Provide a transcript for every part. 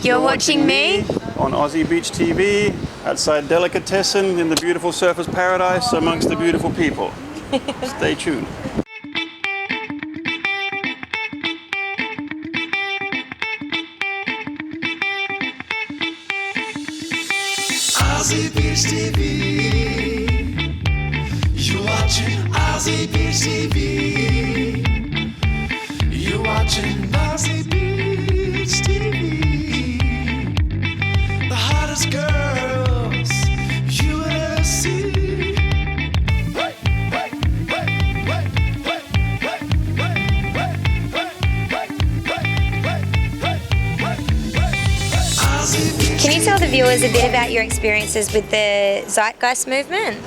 You're watching me on Aussie Beach TV, outside Delicatessen in the beautiful surfers paradise amongst the beautiful people. Stay tuned. Aussie Beach TV. You're watching Aussie Beach TV. You're watching Aussie Beach TV. The hottest girls you will ever see. Can you tell the viewers a bit about your experiences with the Zeitgeist movement?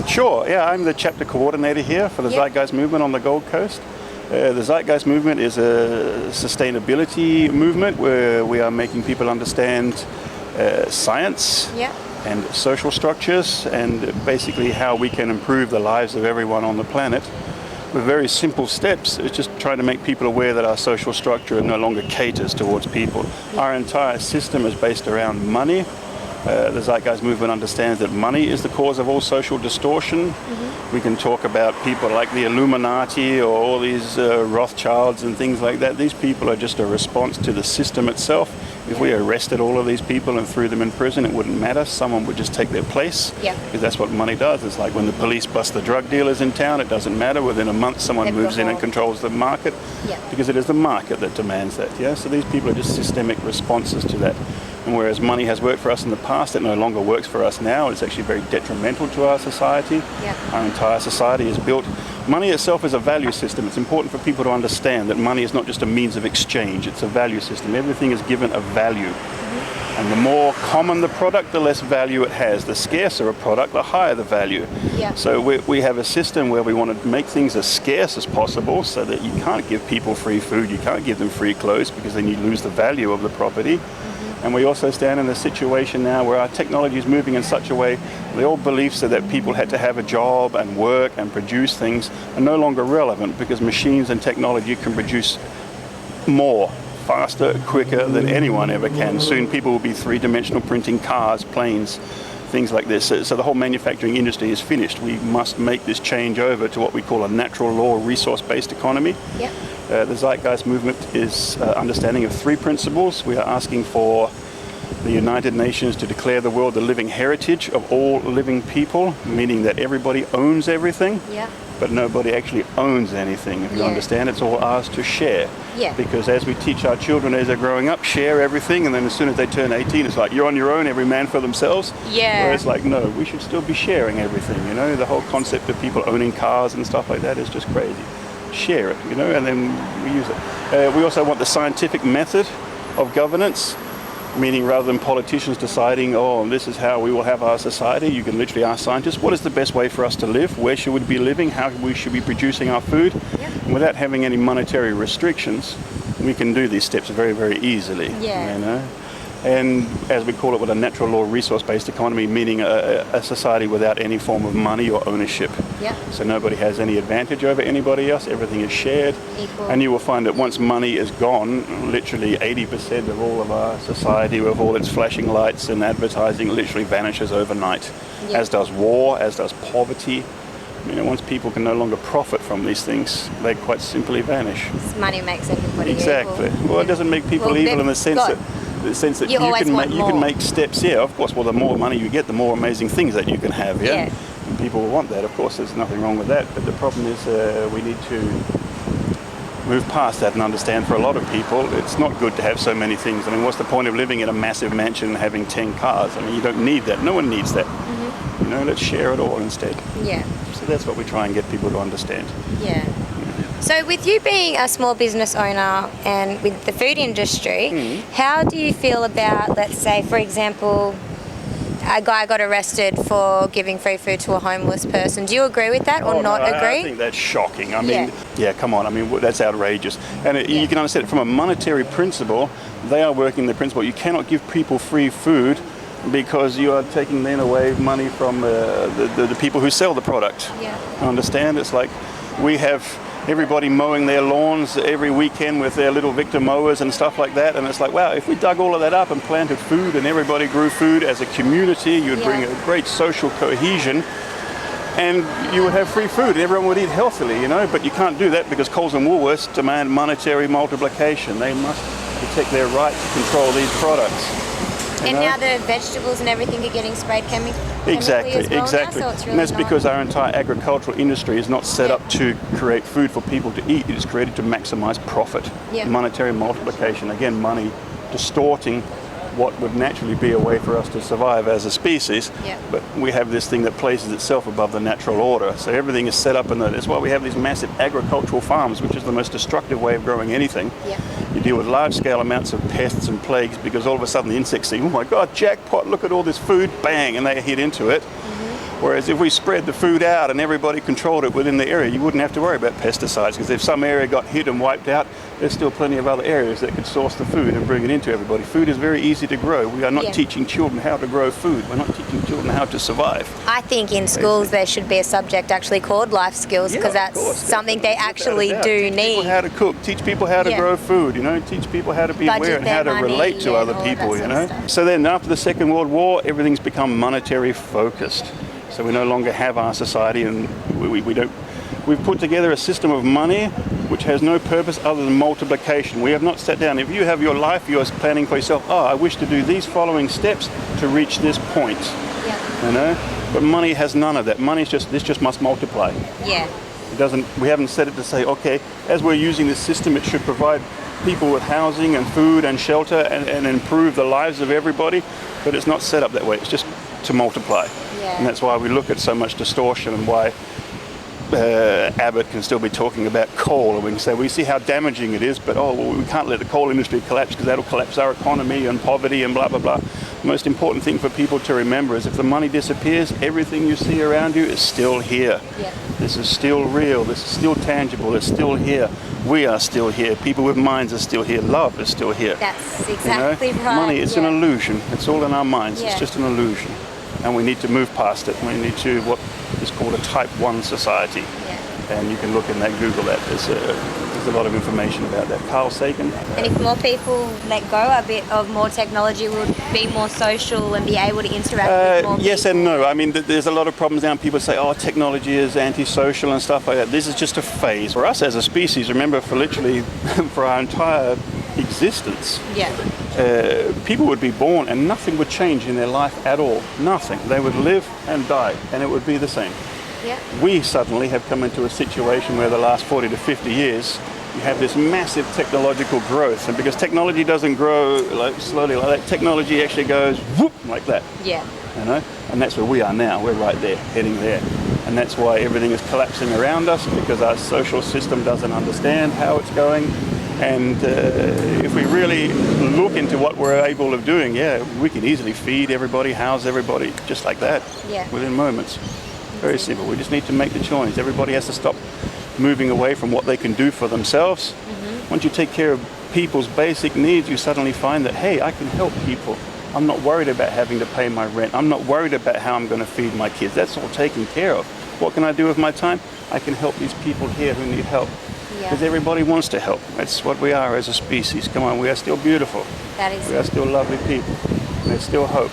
Sure, yeah, I'm the chapter coordinator here for the Zeitgeist movement on the Gold Coast. The Zeitgeist movement is a sustainability movement where we are making people understand science and social structures and basically how we can improve the lives of everyone on the planet with very simple steps. It's just trying to make people aware that our social structure no longer caters towards people. Our entire system is based around money. The Zeitgeist movement understands that money is the cause of all social distortion. We can talk about people like the Illuminati or all these Rothschilds and things like that. These people are just a response to the system itself. If we arrested all of these people and threw them in prison, it wouldn't matter. Someone would just take their place, because that's what money does. It's like when the police bust the drug dealers in town, it doesn't matter. Within a month, someone moves in and controls the market, because it is the market that demands that. So these people are just systemic responses to that. And whereas money has worked for us in the past, it no longer works for us now. It's actually very detrimental to our society. Our entire society is built. Money itself is a value system. It's important for people to understand that money is not just a means of exchange. It's a value system. Everything is given a value. And the more common the product, the less value it has. The scarcer a product, the higher the value. So we have a system where we want to make things as scarce as possible so that you can't give people free food, you can't give them free clothes, because then you lose the value of the property. And we also stand in a situation now where our technology is moving in such a way, the old beliefs that people had to have a job and work and produce things are no longer relevant, because machines and technology can produce more, faster, quicker than anyone ever can. Soon people will be three-dimensional printing cars, planes, things like this. So the whole manufacturing industry is finished. We must make this change over to what we call a natural law resource-based economy. The Zeitgeist movement is understanding of three principles. We are asking for the United Nations to declare the world the living heritage of all living people, meaning that everybody owns everything, but nobody actually owns anything. If you understand, it's all ours to share. Because as we teach our children as they're growing up, share everything, and then as soon as they turn 18, it's like, you're on your own, every man for themselves. Whereas like, no, we should still be sharing everything, you know? The whole concept of people owning cars and stuff like that is just crazy. Share it, you know, and then we use it. We also want the scientific method of governance, meaning rather than politicians deciding, oh, this is how we will have our society, you can literally ask scientists, what is the best way for us to live? Where should we be living? How we should be producing our food? And without having any monetary restrictions, we can do these steps very, very easily. You know? And as we call it, with a natural law resource-based economy, meaning a society without any form of money or ownership. So nobody has any advantage over anybody else, everything is shared. And you will find that once money is gone, literally 80% of all of our society, with all its flashing lights and advertising, literally vanishes overnight. As does war, as does poverty. You know, once people can no longer profit from these things, they quite simply vanish. Money makes everybody evil. Well, it doesn't make people evil in the sense that you can make steps. Of course. Well, the more money you get, the more amazing things that you can have. And people will want that. Of course, there's nothing wrong with that. But the problem is we need to move past that and understand, for a lot of people, it's not good to have so many things. I mean, what's the point of living in a massive mansion and having 10 cars? I mean, you don't need that. No one needs that. You know, let's share it all instead. So that's what we try and get people to understand. So with you being a small business owner and with the food industry, how do you feel about, let's say, for example, a guy got arrested for giving free food to a homeless person? Do you agree with that or not agree? I think that's shocking. I mean, come on. I mean, that's outrageous. And you can understand it from a monetary principle. They are working the principle. You cannot give people free food because you are taking then away money from the people who sell the product. I understand. It's like we have everybody mowing their lawns every weekend with their little Victor mowers and stuff like that. And it's like, wow, if we dug all of that up and planted food and everybody grew food as a community, you'd bring a great social cohesion. And you would have free food and everyone would eat healthily, you know, but you can't do that because Coles and Woolworths demand monetary multiplication. They must protect their right to control these products. And now the vegetables and everything are getting sprayed chemically Exactly. as well now, so it's really And that's not... because our entire agricultural industry is not set up to create food for people to eat. It is created to maximize profit, monetary multiplication. Again, money distorting what would naturally be a way for us to survive as a species, but we have this thing that places itself above the natural order. So everything is set up in that. That's why we have these massive agricultural farms, which is the most destructive way of growing anything. You deal with large-scale amounts of pests and plagues because all of a sudden the insects see, oh my God, jackpot, look at all this food, bang, and they hit into it. Whereas if we spread the food out and everybody controlled it within the area, you wouldn't have to worry about pesticides, because if some area got hit and wiped out, there's still plenty of other areas that could source the food and bring it into everybody. Food is very easy to grow. We are not teaching children how to grow food. We're not teaching children how to survive. I think in schools there should be a subject actually called life skills, because that's something they actually do need. Teach people how to cook, teach people how to grow food, you know, teach people how to be aware and how to relate to other people, you know. So then after the Second World War, everything's become monetary focused. So we no longer have our society, and we've put together a system of money which has no purpose other than multiplication. We have not sat down. If you have your life, you're planning for yourself, oh, I wish to do these following steps to reach this point. You know? But money has none of that. Money is just, this just must multiply. It doesn't, we haven't set it to say, okay, as we're using this system, it should provide people with housing and food and shelter and improve the lives of everybody, but it's not set up that way. It's just to multiply. And that's why we look at so much distortion, and why Abbott can still be talking about coal, and we can say we see how damaging it is, but we can't let the coal industry collapse because that'll collapse our economy and poverty and blah blah blah. The most important thing for people to remember is if the money disappears, everything you see around you is still here. This is still real, this is still tangible, it's still here. We are still here, people with minds are still here, love is still here. That's exactly right. Money, it's an illusion, it's all in our minds, it's just an illusion. And we need to move past it. We need to what is called a Type 1 society. And you can look in that, Google that. There's a lot of information about that. Carl Sagan. And if more people let go a bit of more technology, would be more social and be able to interact with more people? Yes and no. I mean, there's a lot of problems now. People say, oh, technology is antisocial and stuff like that. This is just a phase. For us as a species, remember, for literally for our entire existence, people would be born and nothing would change in their life at all. Nothing. They would live and die, and it would be the same. We suddenly have come into a situation where the last 40 to 50 years, you have this massive technological growth, and because technology doesn't grow like slowly like that, technology actually goes whoop like that. You know, and that's where we are now. We're right there, heading there, and that's why everything is collapsing around us, because our social system doesn't understand how it's going. And if we really look into what we're able of doing, we can easily feed everybody, house everybody, just like that, within moments. Very simple. We just need to make the choice. Everybody has to stop moving away from what they can do for themselves. Once you take care of people's basic needs, you suddenly find that, hey, I can help people. I'm not worried about having to pay my rent. I'm not worried about how I'm going to feed my kids. That's all taken care of. What can I do with my time? I can help these people here who need help. Because everybody wants to help. That's what we are as a species. Come on, we are still beautiful. We are still lovely people. And there's still hope.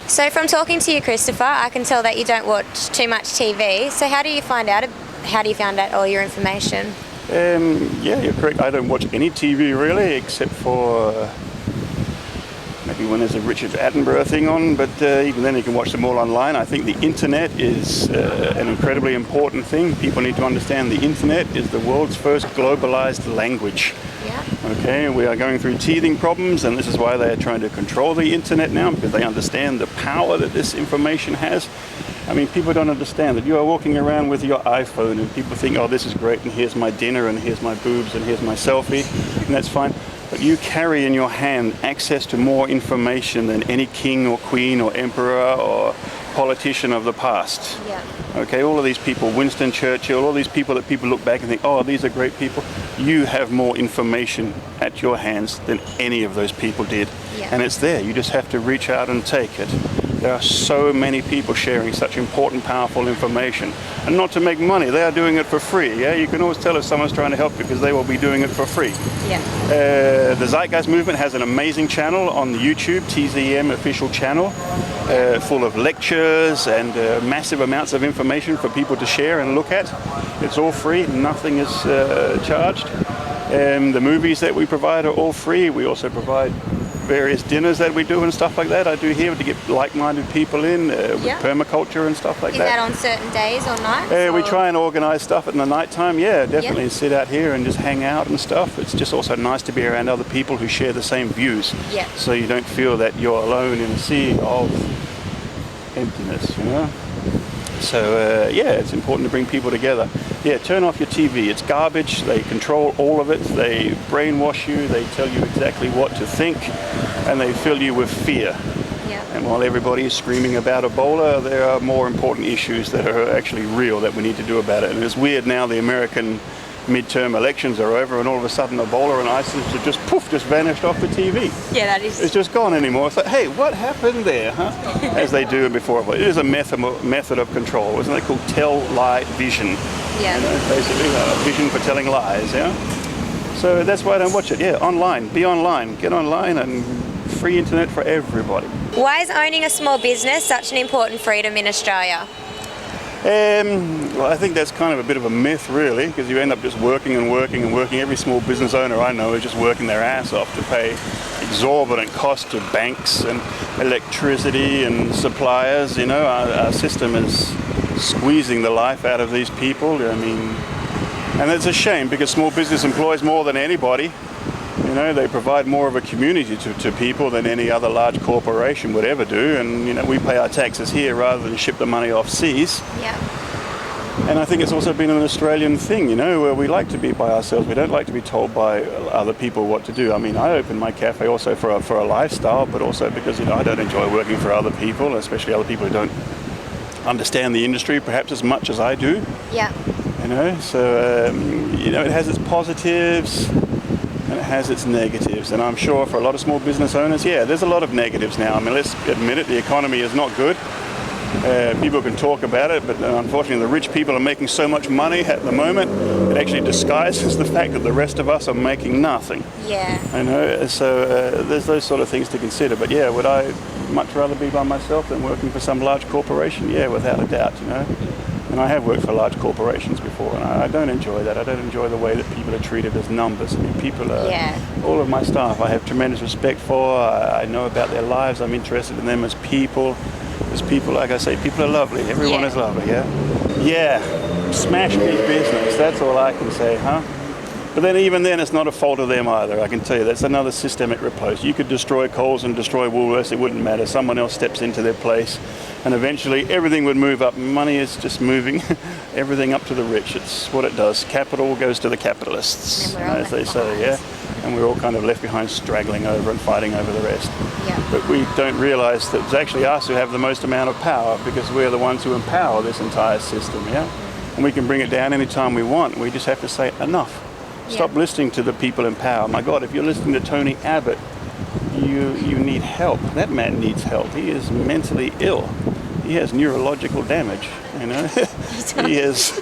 So from talking to you, Christopher, I can tell that you don't watch too much TV. So how do you find out all your information? You're correct. I don't watch any TV really, except for maybe when there's a Richard Attenborough thing on, but even then you can watch them all online. I think the internet is an incredibly important thing. People need to understand the internet is the world's first globalized language. Okay, we are going through teething problems, and this is why they are trying to control the internet now, because they understand the power that this information has. I mean, people don't understand that you are walking around with your iPhone and people think, oh, this is great, and here's my dinner, and here's my boobs, and here's my selfie, and that's fine. But you carry in your hand access to more information than any king or queen or emperor or politician of the past. Okay, all of these people, Winston Churchill, all these people that people look back and think, oh, these are great people. You have more information at your hands than any of those people did. And it's there. You just have to reach out and take it. There are so many people sharing such important, powerful information. And not to make money, they are doing it for free. Yeah, you can always tell if someone's trying to help you because they will be doing it for free. Yeah. The Zeitgeist movement has an amazing channel on YouTube, TZM official channel, full of lectures and massive amounts of information for people to share and look at. It's all free, nothing is charged. The movies that we provide are all free. We also provide various dinners that we do and stuff like that. I do here to get like-minded people in with permaculture and stuff like Is that. that on certain days or nights? We or- try and organise stuff in the night time, definitely, and sit out here and just hang out and stuff. It's just also nice to be around other people who share the same views. Yeah. So you don't feel that you're alone in a sea of emptiness, you know? So it's important to bring people together. Yeah, turn off your TV. It's garbage. They control all of it. They brainwash you. They tell you exactly what to think, and they fill you with fear. Yeah. And while everybody is screaming about Ebola, there are more important issues that are actually real that we need to do about it. And it's weird now the American midterm elections are over and all of a sudden Ebola and ISIS have just vanished off the TV. Yeah, that is. It's just gone anymore. It's like, hey, what happened there, huh? As they do before. It is a method of control, isn't it? Called tell, lie, vision. Yeah. You know, basically, vision for telling lies, yeah? So that's why I don't watch it. Yeah, online. Be online. Get online and free internet for everybody. Why is owning a small business such an important freedom in Australia? Well, I think that's kind of a bit of a myth, really, because you end up just working and working and working. Every small business owner I know is just working their ass off to pay exorbitant costs to banks and electricity and suppliers. You know, our system is squeezing the life out of these people. I mean, and it's a shame because small business employs more than anybody. You know, they provide more of a community to people than any other large corporation would ever do. And, you know, we pay our taxes here rather than ship the money off seas. Yeah. And I think it's also been an Australian thing, you know, where we like to be by ourselves. We don't like to be told by other people what to do. I mean, I opened my cafe also for a lifestyle, but also because, you know, I don't enjoy working for other people, especially other people who don't understand the industry perhaps as much as I do. Yeah. You know, so, you know, it has its positives and it has its negatives. And I'm sure for a lot of small business owners, there's a lot of negatives now. I mean, let's admit it, the economy is not good. People can talk about it, but unfortunately the rich people are making so much money at the moment, it actually disguises the fact that the rest of us are making nothing. Yeah. I know, so there's those sort of things to consider. But yeah, would I much rather be by myself than working for some large corporation? Yeah, without a doubt, you know. And I have worked for large corporations before, and I don't enjoy that. I don't enjoy the way that people are treated as numbers. I mean, people are, all of my staff I have tremendous respect for. I know about their lives. I'm interested in them as people. As people, like I say, people are lovely. Everyone is lovely, yeah? Smash big business, that's all I can say, huh? But then even then, it's not a fault of them either, I can tell you. That's another systemic replace. You could destroy Coles and destroy Woolworths, it wouldn't matter. Someone else steps into their place, and eventually everything would move up. Money is just moving everything up to the rich. It's what it does. Capital goes to the capitalists, as they say, yeah? And we're all kind of left behind straggling over and fighting over the rest. Yeah. But we don't realise that it's actually us who have the most amount of power because we're the ones who empower this entire system, yeah? And we can bring it down anytime we want. We just have to say enough. Stop listening to the people in power. My God, if you're listening to Tony Abbott, you need help. That man needs help. He is mentally ill. He has neurological damage, you know. He is.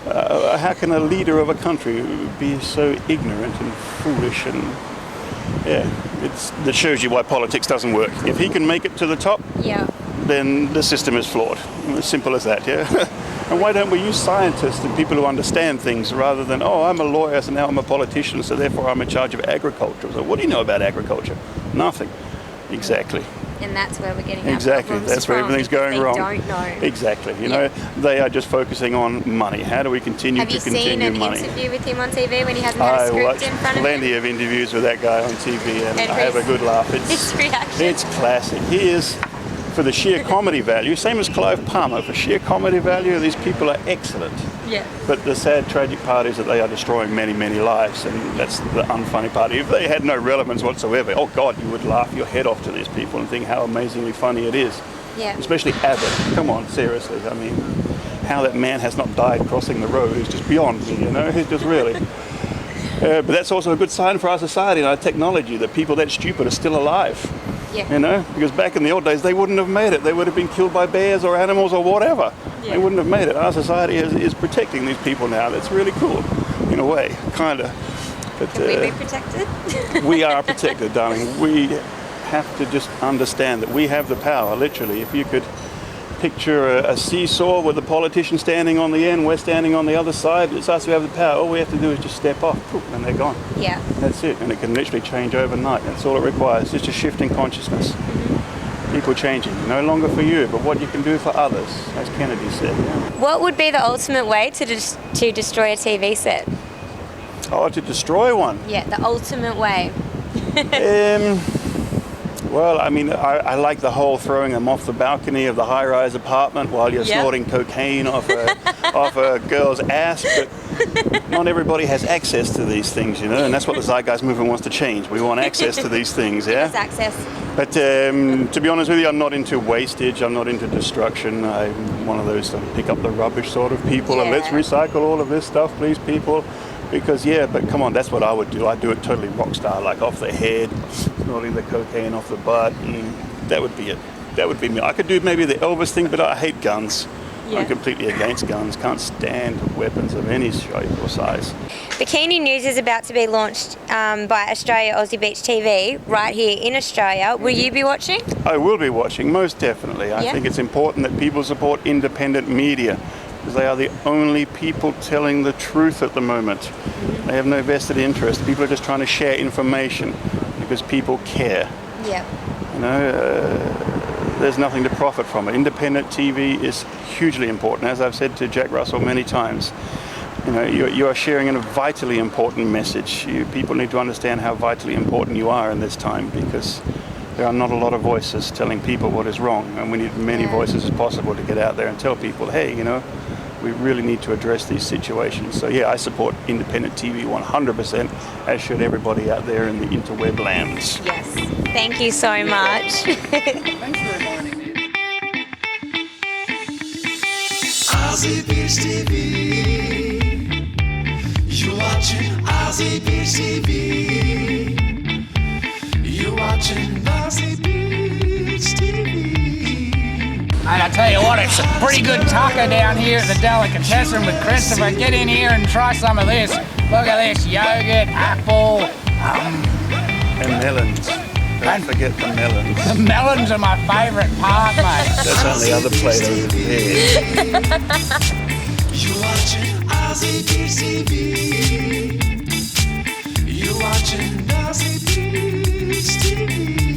How can a leader of a country be so ignorant and foolish and that shows you why politics doesn't work. If he can make it to the top, then the system is flawed. As simple as that, yeah. And why don't we use scientists and people who understand things rather than, oh, I'm a lawyer, so now I'm a politician, so therefore I'm in charge of agriculture. So what do you know about agriculture? Nothing. Exactly. And that's where we're getting exactly. our problems That's where from, everything's going wrong. They don't know. Exactly. You know, they are just focusing on money. How do we continue to continue money? Have you seen an interview with him on TV when he hasn't had a script in front of him? I watched plenty of interviews with that guy on TV, and I have a good laugh. His reaction. It's classic. He is, for the sheer comedy value, same as Clive Palmer. For sheer comedy value, these people are excellent. Yeah. But the sad, tragic part is that they are destroying many, many lives, and that's the unfunny part. If they had no relevance whatsoever, oh God, you would laugh your head off to these people and think how amazingly funny it is. Yeah. Especially Abbott. Come on, seriously. I mean, how that man has not died crossing the road is just beyond me, you know? It's just really. But that's also a good sign for our society and our technology, that people that stupid are still alive. Yeah. You know, because back in the old days, they wouldn't have made it. They would have been killed by bears or animals or whatever. Yeah. They wouldn't have made it. Our society is protecting these people now. That's really cool, in a way, kind of. But Can we be protected? we are protected, darling. We have to just understand that we have the power, literally. If you could picture a seesaw with the politician standing on the end, we're standing on the other side, it's us who have the power. All we have to do is just step off, poof, and they're gone. Yeah. That's it, and it can literally change overnight. That's all it requires, just a shift in consciousness. People changing, no longer for you, but what you can do for others, as Kennedy said. Yeah. What would be the ultimate way to destroy a TV set? Oh, to destroy one? Yeah, the ultimate way. Well, I mean, I like the whole throwing them off the balcony of the high-rise apartment while you're Yeah. snorting cocaine off a girl's ass, but not everybody has access to these things, you know, and that's what the Zeitgeist movement wants to change. We want access to these things, yeah? Yes, access. But to be honest with you, I'm not into wastage, I'm not into destruction. I'm one of those pick up the rubbish sort of people, and let's Yeah. recycle all of this stuff, please, people. Because, yeah, but come on, that's what I would do. I'd do it totally rock star, like off the head, snorting the cocaine off the butt, and that would be it. That would be me. I could do maybe the Elvis thing, but I hate guns. Yeah. I'm completely against guns. Can't stand weapons of any shape or size. Bikini News is about to be launched by Australia Aussie Beach TV right here in Australia. Will you be watching? I will be watching, most definitely. I Yeah. think it's important that people support independent media, because they are the only people telling the truth at the moment. They have no vested interest. People are just trying to share information because people care. Yeah. You know, there's nothing to profit from it. Independent TV is hugely important. As I've said to Jack Russell many times, you know, you are sharing a vitally important message. People need to understand how vitally important you are in this time, because there are not a lot of voices telling people what is wrong, and we need many Yeah. voices as possible to get out there and tell people, hey, you know, we really need to address these situations. So yeah, I support independent TV 100%, as should everybody out there in the interweb lands. Yes. Thank you so much. Thanks for reminding me. Aussie Beach TV. You're watching Aussie Beach TV. You're watching Aussie Beach TV. And I tell you what, it's a pretty good taco down here at the Delicatessen with Christopher. Get in here and try some of this. Look at this, yogurt, apple. And melons. Don't forget the melons. The melons are my favourite part, mate. That's on the other plate over there. You're watching Aussie Beach TV. You're watching Aussie Beach TV.